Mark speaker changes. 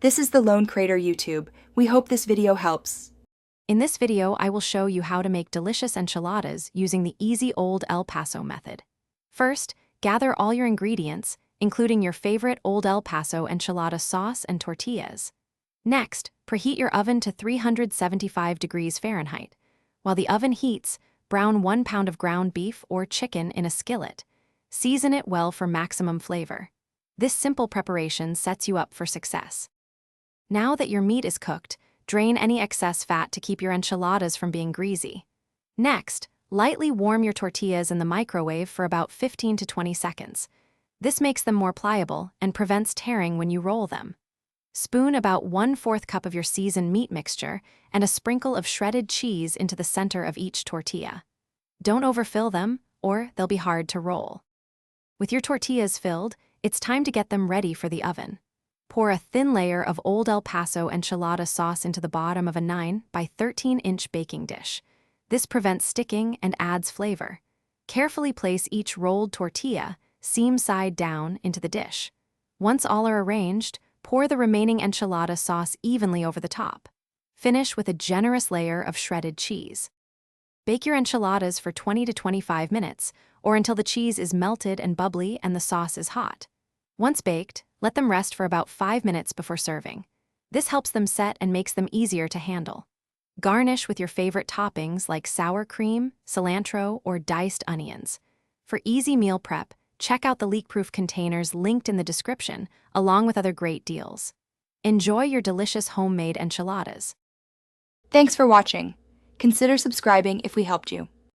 Speaker 1: This is the Lone Crater YouTube. We hope this video helps.
Speaker 2: In this video, I will show you how to make delicious enchiladas using the easy Old El Paso method. First, gather all your ingredients, including your favorite Old El Paso enchilada sauce and tortillas. Next, preheat your oven to 375 degrees Fahrenheit. While the oven heats, brown 1 pound of ground beef or chicken in a skillet. Season it well for maximum flavor. This simple preparation sets you up for success. Now that your meat is cooked, drain any excess fat to keep your enchiladas from being greasy. Next, lightly warm your tortillas in the microwave for about 15 to 20 seconds. This makes them more pliable and prevents tearing when you roll them. Spoon about 1/4 cup of your seasoned meat mixture and a sprinkle of shredded cheese into the center of each tortilla. Don't overfill them, or they'll be hard to roll. With your tortillas filled, it's time to get them ready for the oven. Pour a thin layer of Old El Paso enchilada sauce into the bottom of a 9 by 13-inch baking dish. This prevents sticking and adds flavor. Carefully place each rolled tortilla, seam side down, into the dish. Once all are arranged, pour the remaining enchilada sauce evenly over the top. Finish with a generous layer of shredded cheese. Bake your enchiladas for 20 to 25 minutes, or until the cheese is melted and bubbly and the sauce is hot. Once baked, let them rest for about 5 minutes before serving. This helps them set and makes them easier to handle. Garnish with your favorite toppings like sour cream, cilantro, or diced onions. For easy meal prep, check out the leak-proof containers linked in the description, along with other great deals. Enjoy your delicious homemade enchiladas.
Speaker 1: Thanks for watching. Consider subscribing if we helped you.